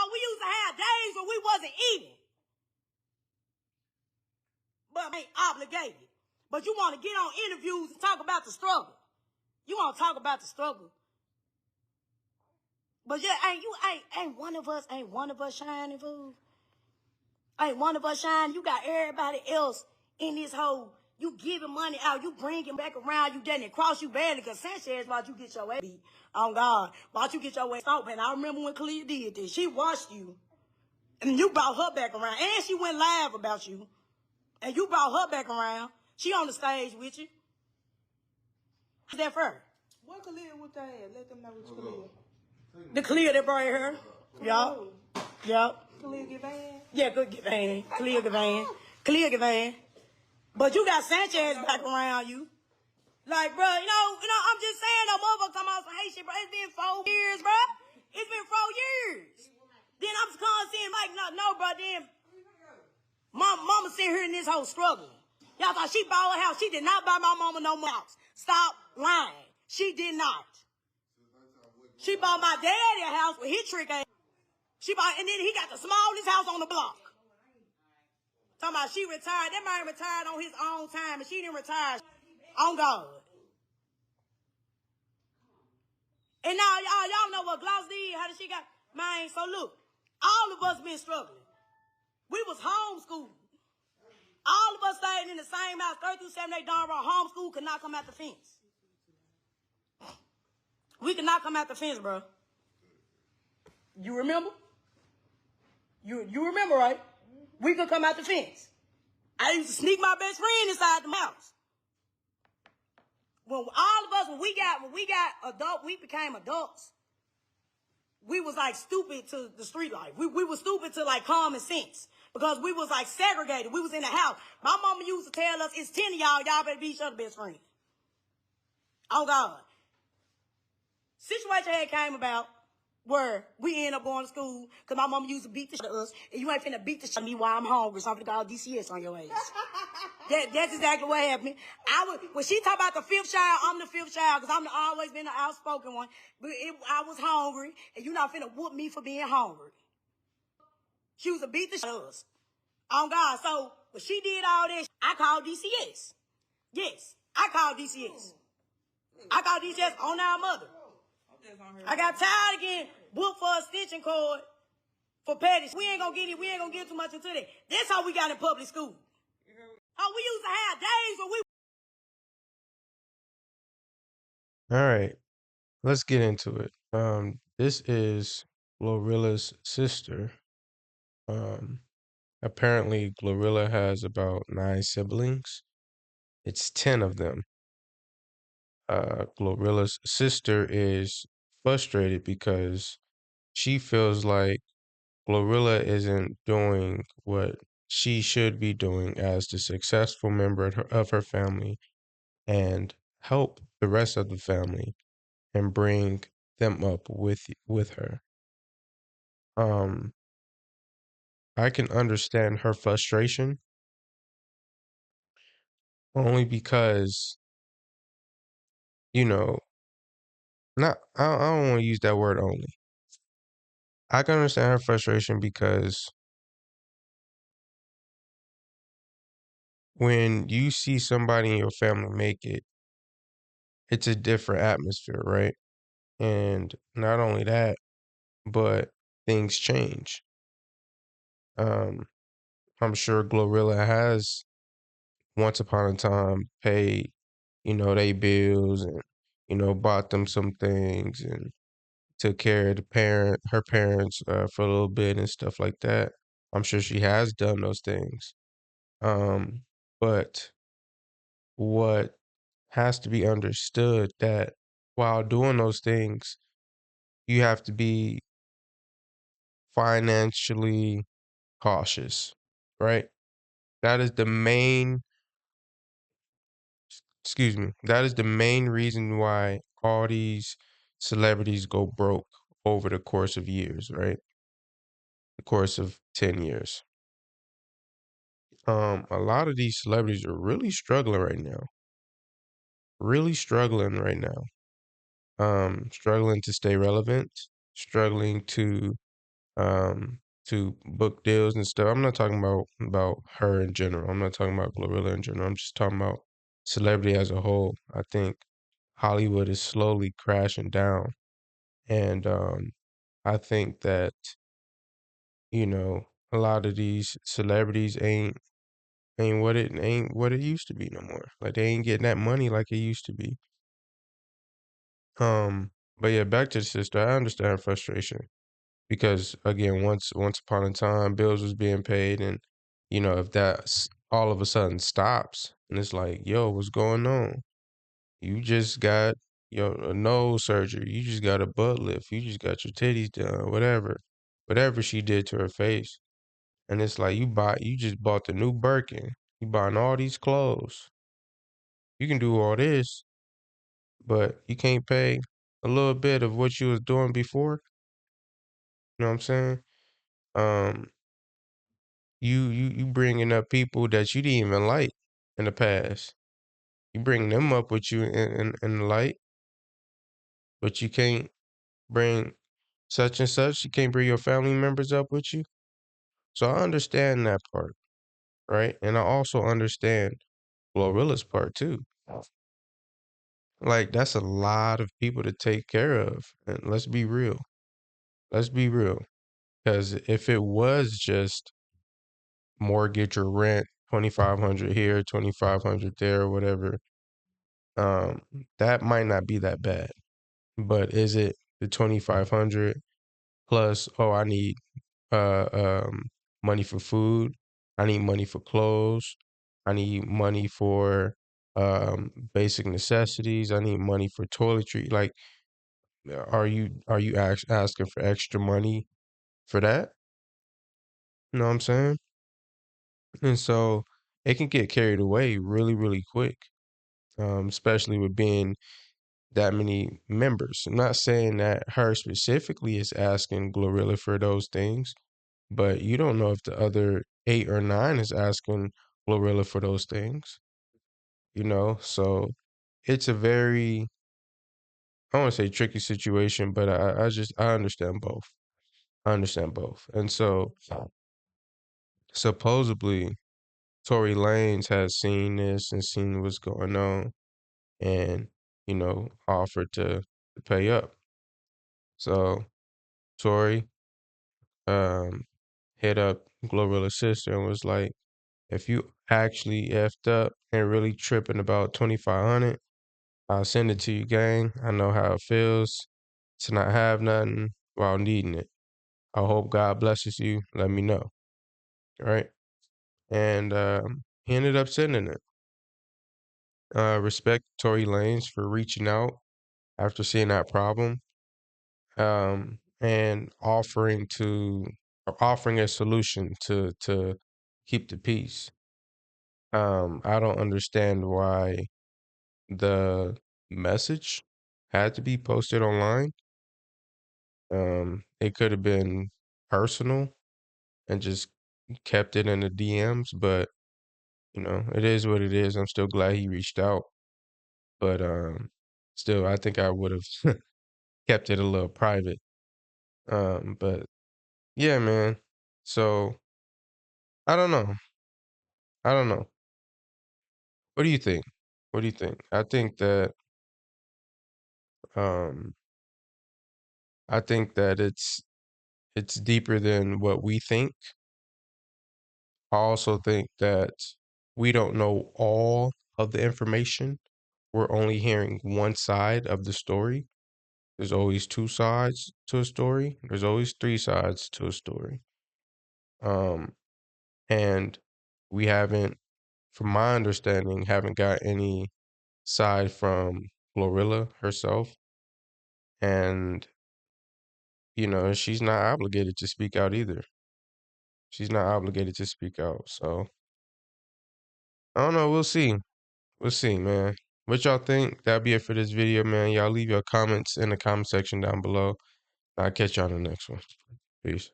Oh, we used to have days when we wasn't eating. But ain't obligated. But you want to get on interviews and talk about the struggle. You want to talk about the struggle. But yeah, ain't one of us shining, fool. Ain't one of us shining. You got everybody else in this whole, you giving money out, you bringing back around, you didn't cross you badly, because Sanchez watch you get your ass beat. On God. Watch you get your ass stomped. And I remember when Clea did this. She watched you. And you brought her back around. And she went live about you. And you brought her back around. She on the stage with you. How's that for her? What Clea with that? Let them know which Clea. The Clea that brought her. Yup. Yup. Clea Gavan? Yeah, good Gavan. Clea Gavan. Clea Gavan. But you got Sanchez back around you. Like, bro, you know, I'm just saying, no motherfucker come out some hate shit, bro. It's been 4 years, bro. It's been 4 years. Then I'm just calling saying, Mike, no, bro, then mama sitting here in this whole struggle. Y'all thought she bought a house. She did not buy my mama no more house. Stop lying. She did not. She bought my daddy a house with his trick ass. She bought, and then he got the smallest house on the block. Talking about she retired. That man retired on his own time, and she didn't retire on God. And now y'all know what Gloss did, how did she got, man, so look, all of us been struggling. We was homeschooled. All of us stayed in the same house, 3rd through 7th, darn right, homeschool could not come out the fence. We could not come out the fence, bro. You remember? You remember, right? We could come out the fence. I used to sneak my best friend inside the house. When all of us, when we got adult, we became adults. We was like stupid to the street life. We was stupid to like common sense because we was like segregated. We was in the house. My mama used to tell us, it's 10 of y'all better be each other's best friend. Oh God. Situation had came about where we end up going to school because my mama used to beat the shit out of us, and you ain't finna beat the shit out of me while I'm hungry, so I'm finna call DCS on your ass. That's exactly what happened. When she talk about the 5th child, I'm the 5th child because I'm always been the outspoken one. But I was hungry, and you not finna whoop me for being hungry. She was to beat the shit out of us. On God. So when she did all this, I called DCS. Yes, I called DCS. I called DCS on our mother. I got tired of getting booked for a stitching cord for petty. We ain't gonna get too much into that. That's how we got in public school. Oh, we used to have days when we. All right, let's get into it. This is Glorilla's sister. Apparently Glorilla has about 9 siblings. It's 10 of them. Glorilla's sister is frustrated because she feels like Glorilla isn't doing what she should be doing as the successful member of her family and help the rest of the family and bring them up with her. I can understand her frustration only because, you know, I don't want to use that word only. I can understand her frustration because when you see somebody in your family make it, it's a different atmosphere, right? And not only that, but things change. I'm sure Glorilla has once upon a time paid, they bills and, bought them some things and took care of her parents for a little bit and stuff like that. I'm sure she has done those things. But what has to be understood that while doing those things, you have to be financially cautious, right? That is the main, that is the main reason why all these celebrities go broke over the course of years, right? The course of 10 years. A lot of these celebrities are really struggling right now. Really struggling right now. Struggling to stay relevant, struggling to to book deals and stuff. I'm not talking about her in general. I'm not talking about Glorilla in general. I'm just talking about celebrity as a whole. I think Hollywood is slowly crashing down, and I think that a lot of these celebrities ain't what it used to be no more. Like they ain't getting that money like it used to be. But yeah, back to the sister. I understand her frustration because again, once upon a time, bills was being paid, and if that all of a sudden stops, and it's like, yo, what's going on? You just got a nose surgery. You just got a butt lift. You just got your titties done. Whatever she did to her face, and it's like you just bought the new Birkin. You buying all these clothes. You can do all this, but you can't pay a little bit of what you was doing before. You know what I'm saying? Um, you bringing up people that you didn't even like in the past. You bring them up with you in the light, but you can't bring such and such. You can't bring your family members up with you. So I understand that part, right? And I also understand Glorilla's part too. Like that's a lot of people to take care of. And let's be real. Let's be real. Because if it was just mortgage or rent, 2,500 here, 2,500 there, or whatever, um, that might not be that bad. But is it the 2,500 plus? Oh, I need uh um money for food. I need money for clothes. I need money for basic necessities. I need money for toiletry. Like, are you asking for extra money for that? You know what I'm saying? And so it can get carried away really, really quick, especially with being that many members. I'm not saying that her specifically is asking Glorilla for those things, but you don't know if the other 8 or 9 is asking Glorilla for those things. So it's a very, I don't want to say tricky situation, but I understand both. I understand both. And so supposedly Tory Lanez has seen this and seen what's going on and, offered to pay up. So Tory um hit up Glorilla's sister and was like, if you actually effed up and really tripping about 2,500, I'll send it to you, gang. I know how it feels to not have nothing while needing it. I hope God blesses you. Let me know. Right? And he ended up sending it. Respect Tory Lanez for reaching out after seeing that problem, and offering a solution to keep the peace. I don't understand why the message had to be posted online. It could have been personal and just kept it in the DMs, but it is what it is. I'm still glad he reached out, but still, I think I would have kept it a little private. But yeah, man. So I don't know. I don't know. What do you think? What do you think? Um I think that it's deeper than what we think. I also think that we don't know all of the information. We're only hearing one side of the story. There's always 2 sides to a story. There's always 3 sides to a story. Um, and we haven't, from my understanding, haven't got any side from Glorilla herself. And, she's not obligated to speak out either. She's not obligated to speak out. So I don't know. We'll see. We'll see, man. What y'all think? That'll be it for this video, man. Y'all leave your comments in the comment section down below. I'll catch y'all in the next one. Peace.